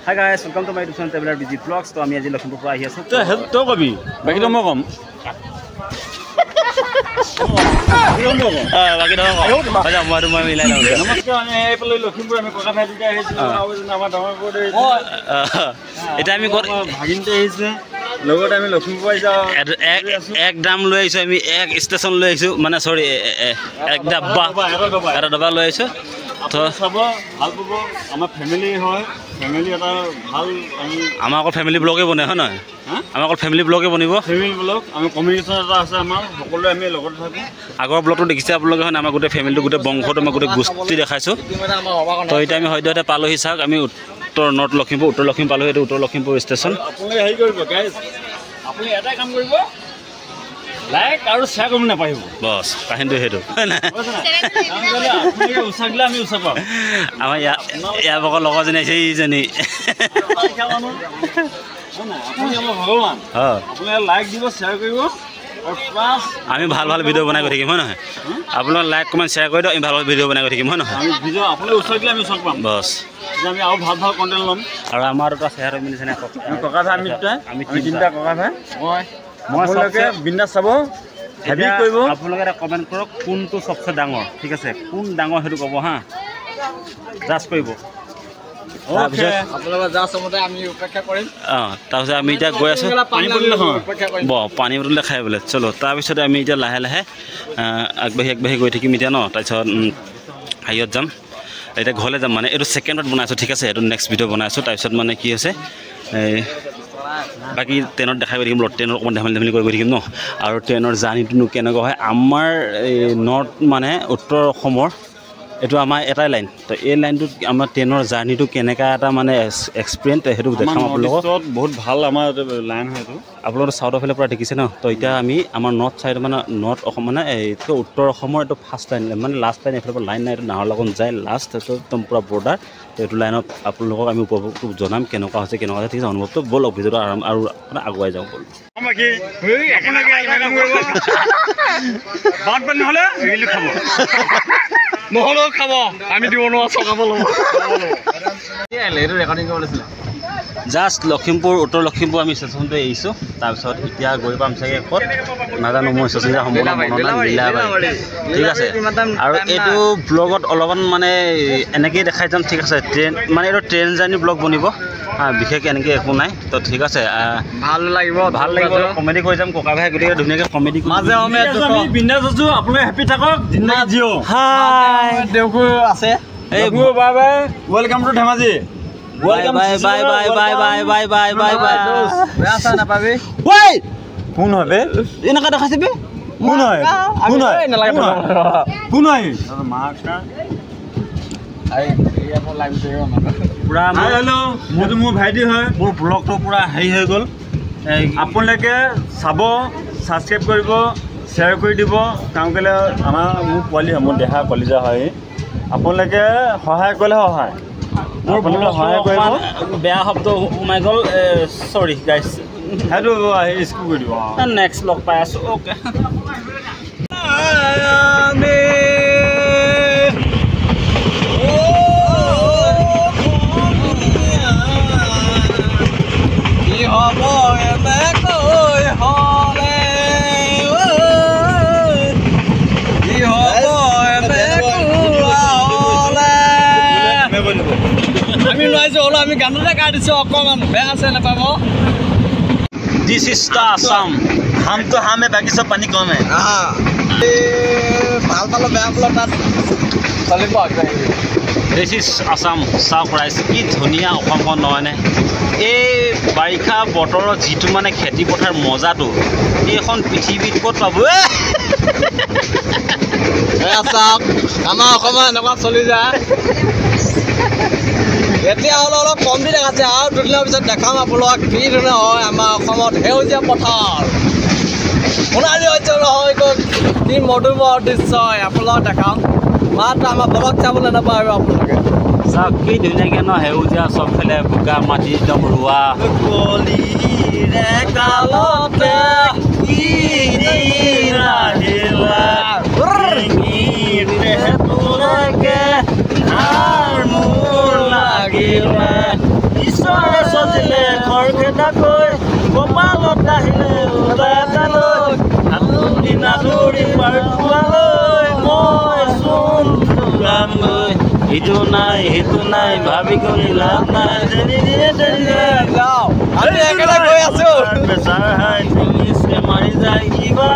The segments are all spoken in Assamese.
Hi guys, welcome to my YouTube channel Traveler Busy Vlogs. So, আমি আজি লখিমপুৰ পৰা আহি আছো। তো কবি বাকি তো মই কম বাকি তো আচ্ছা মই মিলাই লওঁ। নমস্কাৰ আমি এইফালে লখিমপুৰ আমি ককা ভাই দুটা আহিছিলো আৰু আমাৰ ডাঙৰ বড়ে এটা আমি ভাগিনতে আহিছে লগত আমি লখিমপুৰ যাওঁ এক দাম লৈ আহিছো আমি এক ষ্টেচন লৈ আহিছো মানে সৰি এক ডাব্বা এটা ডাব্বা লৈ আহিছো তো সব ভাল পাব আমাৰ ফ্যামিলি হয় ফ্যামিলি এটা ভাল আমি আমাৰ অকল ফ্যামিলি ব্লগে বনে হয় নহয় আমাৰ অকল ফ্যামিলি ব্লগে বনিব ফ্যামিলি ব্লগ আমি কমিউনিকেশ্যন এটা আছে আমাৰ সকলোৱে আমি লগত থাকো আগৰ ব্লগটো দেখিছে আপোনালোকে হয় আমাৰ গোটেই ফ্যামিলিটো গোটেই বংশটো মই গোটেই গোষ্ঠী দেখাইছো তো এতিয়া আমি হয়তো পালোহি চাওক আমি উত্তৰ নৰ্থ লখিমপুৰ উত্তৰ লখিমপুৰ পালোহি এইটো উত্তৰ লখিমপুৰ ষ্টেচন আপোনালোকে হেৰি কৰিব গাইজ আপুনি এটাই কাম কৰিব লাইক আৰু শ্বেয়াৰ কৰিব নাপাহিব বছ কাহিনীটো সেইটো উৎসাহ দিলে আমি উৎসাহ পাম আমাৰ ইয়াৰ বকৰ লগৰজনী আহিছে ইজনী আপুনি আমাৰ ভগৱান আপোনালোকে লাইক দিব শ্বেয়াৰ কৰিব আৰু প্লাছ আমি ভাল ভাল ভিডিঅ' বনাই গৈ থাকিম হয় নহয় আপোনালোকে লাইক কমেণ্ট শ্বেয়াৰ কৰি দিয়ক আমি ভাল ভাল ভিডিঅ' বনাই গৈ থাকিম হয় নহয় আমি ভিডিঅ' আপোনালোকে উৎসাহ দিলে আমি উৎসাহ পাম বছ আমি আৰু ভাল ভাল কণ্টেণ্ট ল'ম আৰু আমাৰ এটা চেহেৰা মিলিছে নে ককা ভাই আমি তিনিটা ককা ভাই মই আপোনালোকে বিন্দাছ চাব হেভি কৰিব আপোনালোকে এটা কমেণ্ট কৰক কোনটো চবচে ডাঙৰ ঠিক আছে কোন ডাঙৰ সেইটো ক'ব হা জাজ কৰিব তাৰপিছত আমি এতিয়া গৈ আছোঁ পানী বটল খাই বোলে চলো তাৰপিছতে আমি এতিয়া লাহে লাহে আগবাঢ়ি গৈ থাকিম এতিয়া ন তাৰপিছত হাইত যাম এতিয়া ঘৰলৈ যাম মানে এইটো ছেকেণ্ডত বনাইছোঁ ঠিক আছে এইটো নেক্সট ভিডিঅ' বনাইছোঁ তাৰপিছত মানে কি হৈছে বাকী ট্ৰেইনত দেখাই গৈ থাকিম ট্ৰেইনৰ অকণমান ধেমালি কৰি গৈ থাকিম ন আৰু ট্ৰেইনৰ জাৰ্ণিটোনো কেনেকুৱা হয় আমাৰ এই নৰ্থ মানে উত্তৰ অসমৰ এইটো আমাৰ এটাই লাইন তো এই লাইনটোত আমাৰ ট্ৰেইনৰ জাৰ্ণিটো কেনেকুৱা এটা মানে এক্সপিৰিয়েঞ্চ সেইটো দেখাম আপোনালোকক বহুত ভাল আমাৰ লাইন হয় এইটো আপোনালোকে চাউথৰ ফালে পৰা দেখিছে ন তো এতিয়া আমি আমাৰ নৰ্থ ছাইড মানে নৰ্থ অসম মানে এইটো উত্তৰ অসমৰ এইটো ফাৰ্ষ্ট লাইন মানে লাষ্ট লাইন এইফালৰ পৰা লাইন নাই এইটো নাহৰলাগুন যায় লাষ্ট এইটো একদম পূৰা বৰ্ডাৰ এইটো লাইনত আপোনালোকক আমি উপভোগটো জনাম কেনেকুৱা হৈছে ঠিক আছে অনুভৱটো ব'লক ভিডিঅ'টো আৰাম আৰু মানে আগুৱাই যাওঁ ব'ল বানপানী হ'লে খাব নহ'লেও খাব আমি দিব নোৱাৰো চকাব ল'ব এইটো ৰেকৰ্ডিং কৰিব লৈছিলে জাষ্ট লখিমপুৰ উত্তৰ লখিমপুৰ আমি ষ্টেচনতে এৰিছোঁ তাৰপিছত এতিয়া গৈ পাম চাগে ক'ত নাজানো মই ষ্টেচনতে সম্পূৰ্ণ মনত নাই লীলাবাৰী ঠিক আছে আৰু এইটো ব্লগত অলপমান মানে এনেকৈয়ে দেখাই যাম ঠিক আছে ট্ৰেইন মানে এইটো ট্ৰেইন জাৰ্ণি ব্লগ বনিব বিশেষ এনেকৈ একো নাই তো ঠিক আছে ভাল লাগিব কমেডি কৰি যাম ককা ভাই গতিকে ধুনীয়াকৈ কমেডি বিন্দাছ আছোঁ আপোনালোকে হেপী থাকক জিন্দাগী জিঅ' হাই দেউকু আছে এই bye bye welcome to Dhemaji কোন হয় বে এনেকুৱা দেখাইছে বে কোন হয় পুৰা হেল্ল' মোৰ ভাইটি হয় মোৰ ব্লগটো পুৰা হেৰি হৈ গ'ল আপোনালোকে চাব ছাবস্ক্ৰাইব কৰিব শ্বেয়াৰ কৰি দিব কাৰণ কেলৈ আমাৰ মোৰ পোৱালি হয় মোৰ দেহা কলিজা হয় আপোনালোকে সহায় কৰিলে সহায় আপোনালোকে সহায় কৰিব বেয়া শব্দ সোমাই গ'ল চৰি গাইছ সেইটো স্কুল কৰি দিব নেক্সট লগ পাই আছোঁ অ'কে আমি নোৱাৰিছোঁ হ'লেও আমি গানতে গাই দিছোঁ অকণমান বেয়া আছে নাপাব দিছ ইজ দ্য আছাম হামটো হামে বাকী চব পানী কমে ভাল পালোঁ বেয়া পালোঁ তাত চলিব দিছ ইজ আছাম চাওক ৰাইজ কি ধুনীয়া অসমখন নহয়নে এই বাৰিষা বতৰৰ যিটো মানে খেতি পথাৰ মজাটো এইখন পৃথিৱীত ক'ত পাব চাওক আমাৰ অসমত এনেকুৱা চলি যায় এতিয়া হ'লে অলপ কম দি দেখাইছে আৰু দুদিনৰ পিছত দেখাম আপোনালোকক কি ধৰণে হয় আমাৰ অসমত সেউজীয়া পথাৰ সোণালী হৈছে নহয় কি মধুমৰ দৃশ্য হয় আপোনালোকক দেখাম মাত্ৰ আমাৰ ব্লগ চাবলৈ নাপায় আপোনালোকে চাওক কি ধুনীয়াকৈ ন সেউজীয়া চবফালে বোকা মাটি একদম ৰোৱা নোহোৱাকৈ কপালত আহিলে ওলালৈ হাতুলি নাদুৰি পাৰলৈ মই চোন গাম লৈ ইটো নাই সিটো নাই ভাবি কৰি লাভ নাই বেচাৰ হাই টিঙিছে মাৰি যায় কিবা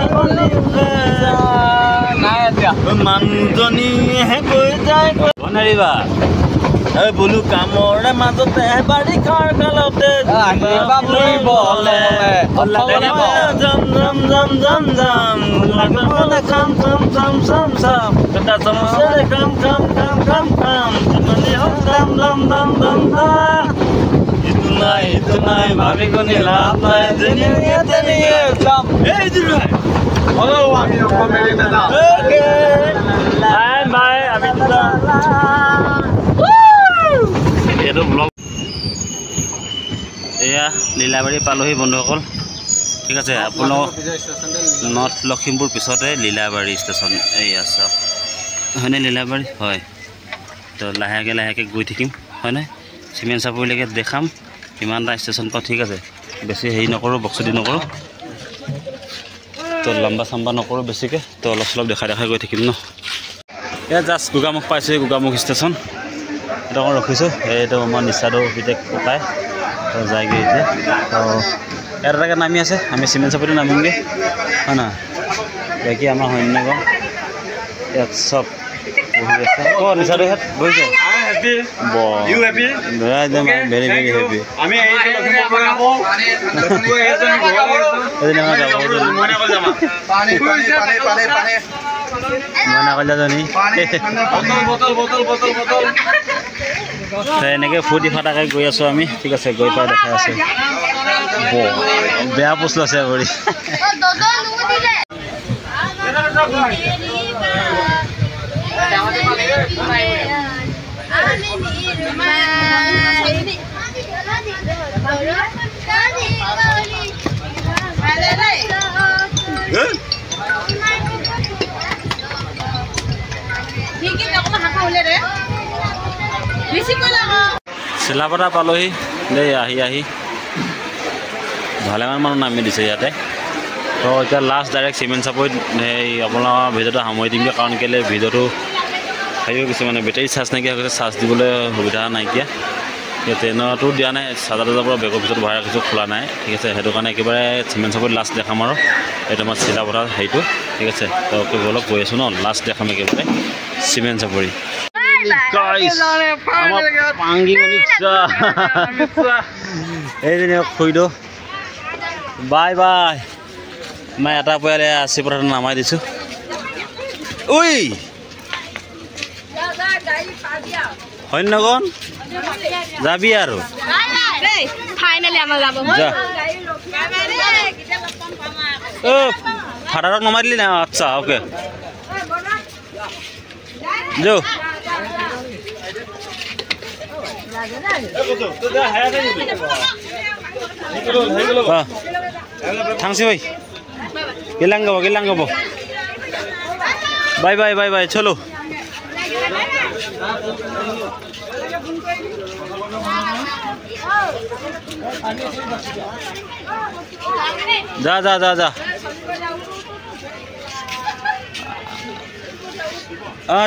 মানুহজনীহে কৈ যায় বনাৰিবা এই বোলো কামৰে মাজতে বাৰিষাৰ কালতে ইটো নাই ভাবি কণি লাভ নাই এয়া লীলাবাৰী পালোহি বন্ধুসকল ঠিক আছে আপোনালোক নৰ্থ লখিমপুৰ পিছতে লীলাবাৰী ষ্টেচন এয়া চাওক হয়নে লীলাবাৰী হয় তো লাহেকৈ গৈ থাকিম হয়নে চিমেণ্ট চাপৰিলৈকে দেখাম কিমানটা ষ্টেচন পাওঁ ঠিক আছে বেছি হেৰি নকৰোঁ বক্সুদি নকৰোঁ তো লম্বা চাম্বা নকৰোঁ বেছিকৈ তো অলপ চলপ দেখাই গৈ থাকিম ন এয়া জাষ্ট গোগামুখ পাইছোঁ গোগামুখ ষ্টেচন এটা অকণ ৰখিছোঁ এইটো আমাৰ নিচাদৌ পিতেক ককাই তো যায়গৈ এতিয়া তো এটাকে নামি আছে আমি চিমেণ্ট চাপৰিটো নামিমগৈ হয় নহয় বাকী আমাৰ সৈন্যগণ ইয়াত চব বহি আছে অঁ নিচাদৌ ইয়াত বহিছে ভেৰি ভেৰি হেপী এনেকৈ ফূৰ্তি ফাটাকৈ গৈ আছোঁ আমি ঠিক আছে গৈ পাই দেখাই আছে বেয়া পোষ্ট লৈছে ভৰি চিলাপতা পালোহি দেই আহি ভালেমান মানুহ নামি দিছে ইয়াতে তো এতিয়া লাষ্ট ডাইৰেক্ট চিমেণ্ট চাপৰিত এই আপোনাৰ ভিডিঅ'টো সামৰি দিমগৈ কাৰণ কেলৈ ভিডিঅ'টো হেৰি হৈ গৈছে মানে বেটেৰী চাৰ্জ নাইকিয়া হৈ গৈছে চাৰ্জ দিবলৈ সুবিধা নাইকিয়া ট্ৰেইনতো দিয়া নাই চাৰ্জাৰটোৰ পৰা বেগৰ ভিতৰত ভৰাই ৰাখিছোঁ খোলা নাই ঠিক আছে সেইটো কাৰণে একেবাৰে চিমেণ্ট চাপৰিত লাষ্ট দেখাম আৰু এইটো আমাৰ চিলাপতা হেৰিটো ঠিক আছে তো অলপ গৈ আছোঁ ন লাষ্ট দেখাম একেবাৰে চিমেণ্ট চাপৰি এইজনী খুইদেউ বাই বাই মই এটা পৰিয়ালে আশী পথাৰত নামাই দিছোঁ ঐ সৈন্যগণ যাবি আৰু ফাদাৰক নমাই দিলি না আচ্ছা অ'কে যৌ থাংছি ভাই গেলাং গাব বাই বাই বাই বাই চলো যা যা যা যা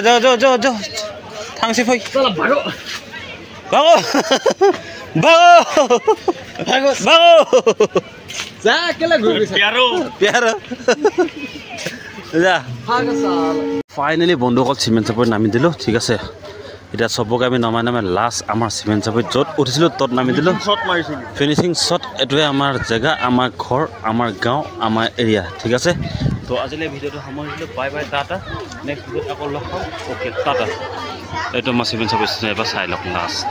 যাও থাংছি ভাই ভাগো যা কেলে ঘুৰি গৈছে প্যাৰো যা ফাইনেলি বন্ধুসকল চিমেণ্ট চাপৰিত নামি দিলোঁ ঠিক আছে এতিয়া চবকে আমি নমাই লাষ্ট আমাৰ চিমেণ্ট চাপৰিত য'ত উঠিছিলোঁ ত'ত নামি দিলোঁ ফিনিচিং শ্বট এইটোৱে আমাৰ জেগা আমাৰ ঘৰ আমাৰ গাঁও আমাৰ এৰিয়া ঠিক আছে তো আজিলৈ ভিডিঅ'টো সামৰি দিলোঁ বাই বাই টাটা নেক্সট ভিডিঅ'ত আকৌ লগ পাম অ'কে টাটা এইটো আমাৰ চিমেণ্ট চাপৰি এবাৰ চাই লওক লাষ্ট